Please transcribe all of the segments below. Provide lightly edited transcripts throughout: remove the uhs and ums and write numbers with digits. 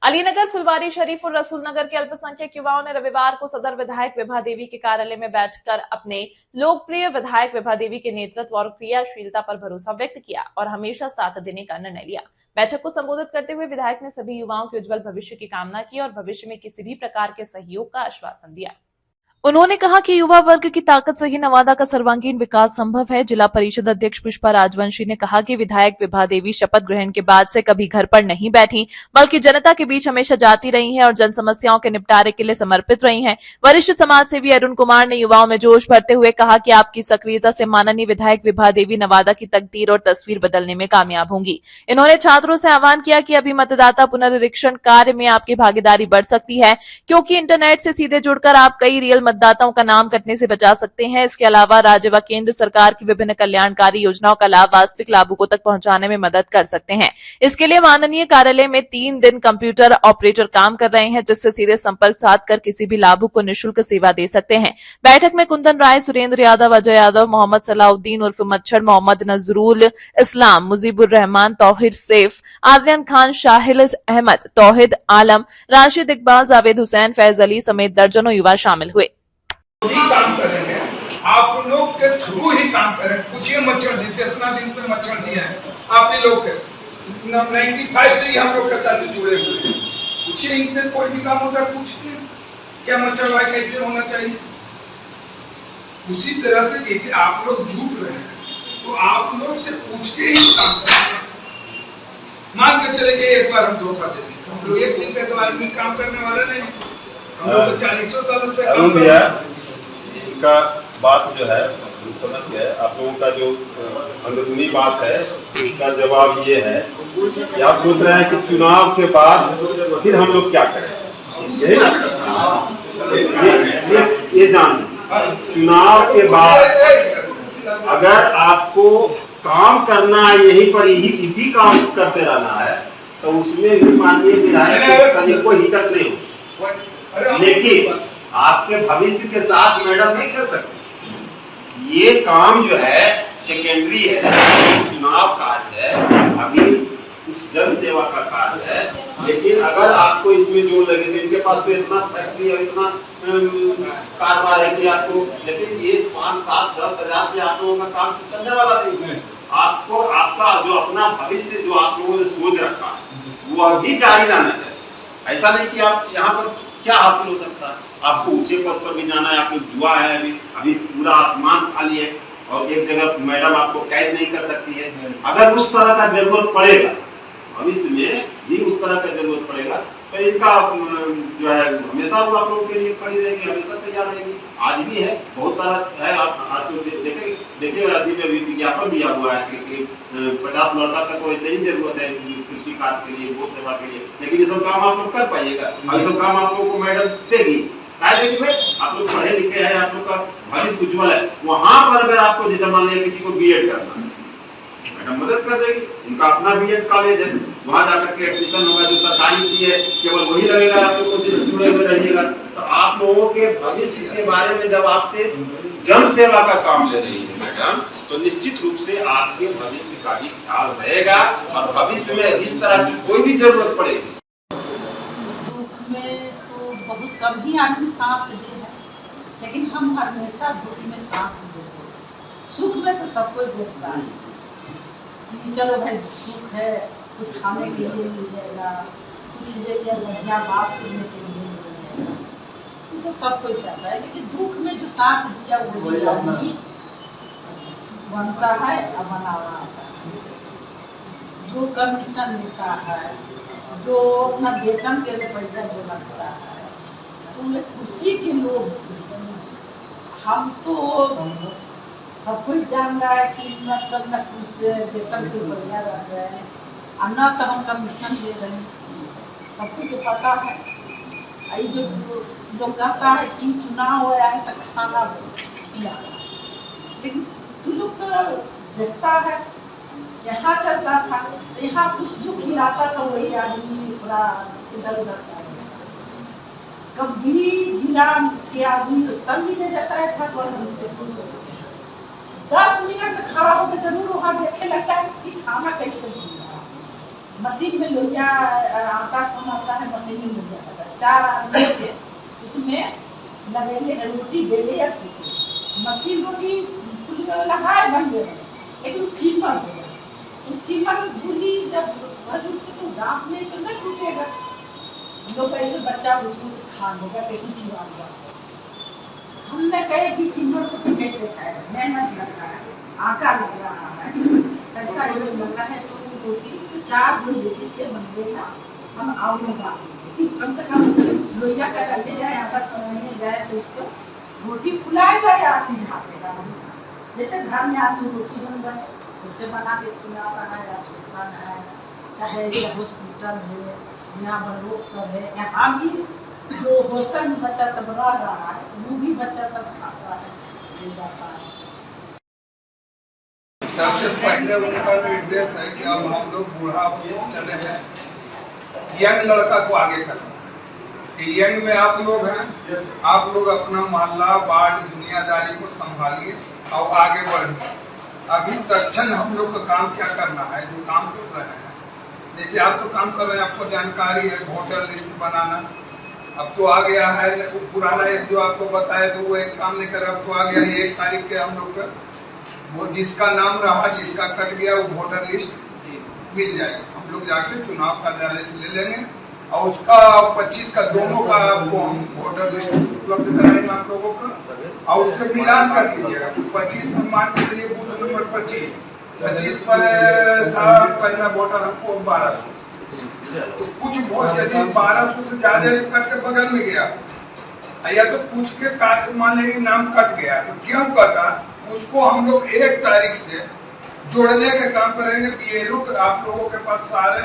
अलीनगर, फुलवारीशरीफ और रसूलनगर के अल्पसंख्यक युवाओं ने रविवार को सदर विधायक विभा देवी के कार्यालय में बैठकर अपने लोकप्रिय विधायक विभा देवी के नेतृत्व और क्रियाशीलता पर भरोसा व्यक्त किया और हमेशा साथ देने का निर्णय लिया। बैठक को संबोधित करते हुए विधायक ने सभी युवाओं के उज्जवल भविष्य की कामना की और भविष्य में किसी भी प्रकार के सहयोग का आश्वासन दिया। उन्होंने कहा कि युवा वर्ग की ताकत से ही नवादा का सर्वांगीण विकास संभव है। जिला परिषद अध्यक्ष पुष्पा राजवंशी ने कहा कि विधायक विभा देवी शपथ ग्रहण के बाद से कभी घर पर नहीं बैठी, बल्कि जनता के बीच हमेशा जाती रही हैं और जन समस्याओं के निपटारे के लिए समर्पित रही हैं। वरिष्ठ समाज सेवी अरुण कुमार ने युवाओं में जोश भरते हुए कहा कि आपकी सक्रियता से माननीय विधायक विभा देवी नवादा की तकदीर और तस्वीर बदलने में कामयाब होंगी। इन्होंने छात्रों से आह्वान किया कि अभी मतदाता पुनरीक्षण कार्य में आपकी भागीदारी बढ़ सकती है, क्योंकि इंटरनेट से सीधे जुड़कर आप कई रियल मतदाताओं का नाम कटने से बचा सकते हैं। इसके अलावा राज्य व केंद्र सरकार की विभिन्न कल्याणकारी योजनाओं का लाभ वास्तविक लाभुकों तक पहुंचाने में मदद कर सकते हैं। इसके लिए माननीय कार्यालय में 3 दिन कंप्यूटर ऑपरेटर काम कर रहे हैं, जिससे सीधे संपर्क साधकर किसी भी लाभुक को निःशुल्क सेवा दे सकते हैं। बैठक में कुंदन राय, सुरेंद्र यादव, अजय यादव, मोहम्मद सलाउद्दीन उर्फ मच्छर, मोहम्मद नजरुल इस्लाम, मुजीबुर रहमान, तौहिद सैफ, आर्यन खान, शाहिल अहमद, तौहिद आलम, राशिद इकबाल, जावेद हुसैन, फैज अली समेत दर्जनों युवा शामिल हुए। काम करेंगे, आप लोग के थ्रू ही काम करें। पूछिए मच्छर जी से, इतना दिन पे मच्छर दिया है आप ही लोग के 95 से ही हम लोग के साथ जुड़े हुए हैं। पूछिए इनसे, कोई भी काम होता है पूछते हैं क्या मच्छर भाई कैसे होना चाहिए। उसी तरह से जैसे आप लोग जुट रहे हैं तो आप लोग से पूछ के ही काम करेंगे। मान के चले गए एक बार हम धोखा दे दिए, हम लोग एक दिन पे तो आदमी काम करने वाला नहीं, हम लोग 40 सालों से काम कर रहे हैं। इनका बात जो है समझ गए, आप लोगों का जो अंदरूनी बात है उसका जवाब ये है कि आप सोच रहे हैं कि चुनाव के बाद फिर हम लोग क्या करें, यही ना? ये जान, चुनाव के बाद अगर आपको काम करना है, यहीं पर इसी काम करते रहना है, तो उसमें भी माननीय विधायक को हिचक नहीं हो, लेकिन आपके भविष्य के साथ मैडम नहीं कर सकते। ये काम जो है सेकेंडरी है, चुनाव कार्य है, अभी कुछ जन सेवा का कार्य है। लेकिन अगर आपको इसमें जोर लगे तो इनके पास तो इतना फैसली और इतना कारोबार है कि आपको, लेकिन ये 5, 7, 10 हजार से आप लोगों का काम चलने वाला नहीं है। आपको आपका जो अपना भविष्य जो आप लोगों ने सोच रखा है वो अभी जारी रहना चाहिए। ऐसा नहीं कि आप यहाँ पर क्या हासिल हो सकता है, आपको ऊंचे पद पर भी जाना है, आपको जुआ है, अभी पूरा आसमान खाली है और एक जगह मैडम आपको कैद नहीं कर सकती है। अगर उस तरह का जरूरत पड़ेगा, भविष्य में भी उस तरह का जरूरत पड़ेगा, तो इनका जो है हमेशा वो आप लोगों के लिए खड़ी रहेगी, हमेशा तैयार रहेगी। आज भी है, बहुत सारा है, आप आज तो देखिए अभी में विज्ञापन दिया हुआ है कि 50 लड़का तक तो ऐसे ही जरूरत है कृषि कार्य के लिए, गो सेवा के लिए, लेकिन ये सब काम आप लोग कर पाइएगा, ये सब काम आप लोगों को मैडम देगी। आप लोग पढ़े लिखे हैं, आप लोग का भविष्य उज्ज्वल है। वहां पर अगर आपको जैसे मान लिया किसी को बीएड करना है, मैडम मदद कर देगी, उनका अपना बीएड कॉलेज है, वहां जाकर के एडमिशन होगा, जो सरकारी फी है केवल वही लगेगा, आप लोग को जुड़े हुए रहिएगा। तो आप लोगों के भविष्य के बारे में जब आपसे जन सेवा का काम ले रही है मैडम, तो निश्चित रूप से आपके भविष्य का भी ख्याल रहेगा और भविष्य में इस तरह की कोई भी जरूरत पड़ेगी। दुख में तो बहुत कम ही आदमी साथ दे है, लेकिन हम हमेशा दुख में साथ देते हैं। सुख में तो सब कोई देता है कि चलो भाई सुख है, कुछ खाने के लिए मिल जाएगा, कुछ जगह बढ़िया बात सुनने के लिए मिल जाएगा, तो सब कोई चाहता है। लेकिन दुख में जो साथ दिया वो आदमी बनता है और बना रहा है। जो कमीशन मिलता है, जो अपना वेतन के लिए पैसा जो लगता है, तो ये खुशी के लोग हम तो सब कुछ जान रहा है कि मतलब न कुछ वेतन के बढ़िया रह रहे हैं और न तो हम कमीशन दे रहे हैं, सब कुछ पता है। ये जो लोग कहता है कि चुनाव हो रहा है तो खाना पिया, लेकिन तू लोग तो देखता है यहाँ चलता था, यहाँ कुछ जो खिलाता था वही आदमी थोड़ा इधर उधर कभी जिला के आदमी सब मिले जाता है था, 10 मिनट खड़ा होकर जरूर वहाँ देखे लगता है कि खाना कैसे मिल रहा है। मशीन में लोहिया आटा समाता है, मशीन में लोहिया आता है। 4 आदमी से उसमें लगेले रोटी बेले या सेके। मशीन रोटी फूलने वाला है बन गया, लेकिन चिमर हो गया। तो चिमर भूली जब भर से तो दांत में तो नहीं टूटेगा। हम लोग कैसे बच्चा उसको खा लेगा, कैसे चिवा लेगा। हमने कहे कि चिमर रोटी कैसे खाएगा, मेहनत लग रहा है, आटा लग रहा है, ऐसा ये लग रहा है। तो रोटी 4 दिन इससे बनवेगा, हम आग लगा देंगे। कम से कम लोहिया का लगे जाए, आटा समझने जाए तो उसको रोटी फुलाएगा या सिझा देगा। जैसे घर में आदमी रोटी बन जाए उसे बना के खिला रहा है, अस्पताल है, चाहे हॉस्पिटल है या बड़ों है, यहाँ भी जो हॉस्टल में बच्चा सब रह रहा है वो भी बच्चा सब खाता है, मिल जाता है। सबसे पहले उनका निर्देश है कि अब हम लोग बूढ़ा चले हैं, यंग लड़का को आगे करना। यंग में आप लोग हैं, आप लोग अपना मोहल्ला वार्ड दुनियादारी को संभालिए और आगे बढ़िए। अभी तक्षण हम लोग का काम क्या करना है, जो काम कर रहे हैं, जैसे आप तो काम कर रहे हैं, आपको जानकारी है वोटर लिस्ट बनाना। अब तो आ गया है, पुराना एक जो आपको बताया तो वो एक काम नहीं कर रहा, अब तो आ गया है 1 तारीख के हम लोग का वो जिसका नाम रहा, जिसका कट गया वो वोटर लिस्ट मिल जाएगा। हम लोग जाके चुनाव कार्यालय से ले लेंगे और उसका 25 का दोनों का आपको हम वोटर लिस्ट उपलब्ध कराएंगे आप लोगों का, और उससे मिलान कर लीजिएगा। 25 में मान के चलिए बूथ नंबर 25 पर था पहला वोटर हमको 1200, तो कुछ वोट यदि 1200 से ज्यादा कट के बगल में गया या तो कुछ के मान लीजिए नाम कट गया, तो क्यों कटा उसको हम लोग 1 तारीख से जोड़ने का काम करेंगे। बीएलओ आप लोगों के पास सारे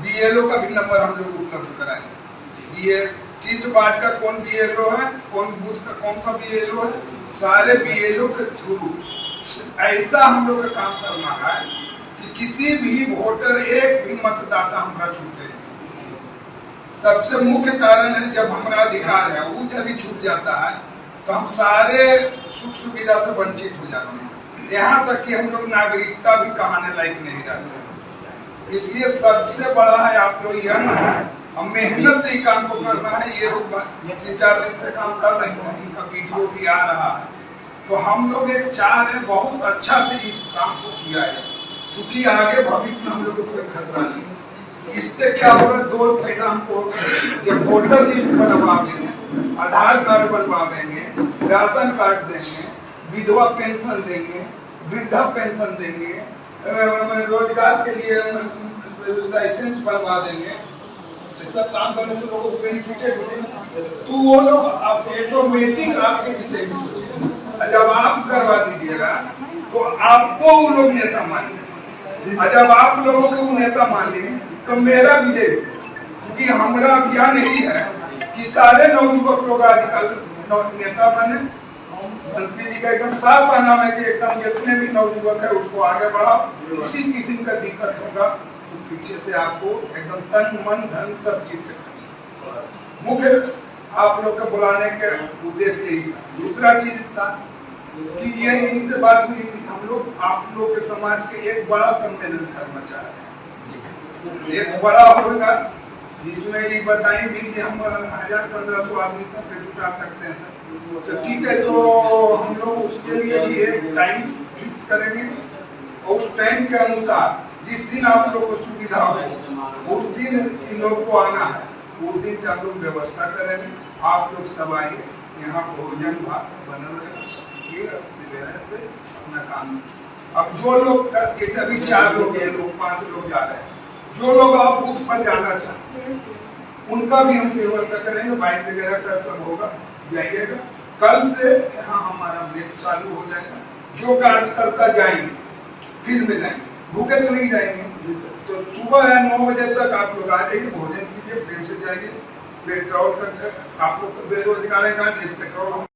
बीएलओ का भी नंबर हम लोग उपलब्ध कराएंगे। किस वार्ड का कौन बीएलओ है, कौन बूथ का कौन सा बीएलओ है, सारे बीएलओ के थ्रू ऐसा हम लोग का काम करना है कि किसी भी वोटर एक भी मतदाता हमारा छूटे नहीं। सबसे मुख्य कारण है जब हमारा अधिकार है वो यदि छूट जाता है तो हम सारे सुख सुविधा से वंचित हो जाते हैं, यहाँ तक कि हम लोग नागरिकता भी कहाने लायक नहीं रहते। इसलिए सबसे बड़ा है आप लोग यंग है, हम मेहनत से ही काम को करना है। ये लोग 3-4 दिन से काम कर रहे हैं, इनका वीडियो भी आ रहा है, तो हम लोग एक चाह रहे बहुत अच्छा से इस काम को किया है, क्योंकि आगे भविष्य में हम लोग को कोई खतरा नहीं। इससे क्या होगा, 2 फायदा हमको, जब वोटर लिस्ट बनवा देंगे, आधार कार्ड बनवा देंगे, राशन कार्ड देंगे, विधवा पेंशन देंगे, वृद्धा पेंशन देंगे, रोजगार के लिए लाइसेंस बनवा देंगे, सब काम करने से लोगों को बेनिफिटेड होगा। तो वो लोग ऑटोमेटिक आपके विषय में सोचेंगे। जब आप करवा दीजिएगा तो आपको वो लोग नेता मानेंगे, जब आप लोगों को नेता मान लिए तो मेरा विजय, क्योंकि हमारा अभियान यही है कि सारे नवयुवक लोग आजकल नेता बने। मंत्री जी का एकदम साफ कहना है कि एकदम जितने भी नवयुवक है उसको आगे बढ़ाओ, किसी किस्म का दिक्कत होगा तो पीछे से आपको एकदम तन मन धन सब चीज से मुख्य आप लोग को बुलाने के उद्देश्य यही था। दूसरा चीज था कि ये इनसे बात हुई थी, हम लोग आप लोग के समाज के एक बड़ा सम्मेलन करना चाह रहे हैं, एक बड़ा होगा जिसमें ये बताएंगे कि हम 1000-1500 आदमी तक जुटा सकते हैं। तो ठीक है, तो हम लोग उसके लिए भी एक टाइम फिक्स करेंगे और उस टाइम के अनुसार जिस दिन आप लोग को सुविधा हो उस दिन इन लोग को आना है, उस दिन का हम लोग व्यवस्था करेंगे। आप लोग सब आइए, यहाँ भोजन भात बना रहेगा, ये से अपना काम। अब जो लोग जैसे अभी 4 लोग, 5 लोग जा रहे हैं, जो लोग आप बूथ पर जाना चाहते हैं उनका भी हम व्यवस्था करेंगे, बाइक वगैरह का सब होगा, जाइएगा। कल से यहाँ हमारा मेस चालू हो जाएगा, जो कार्यकर्ता जाएंगे फील्ड में जाएंगे, भूखे तो नहीं जाएंगे। तो सुबह 9 बजे तक आप लोग आ जाइए, भोजन कीजिए, फिर से जाइए। पेट्रोल का आप लोग बेरोजगार है, पेट्रोल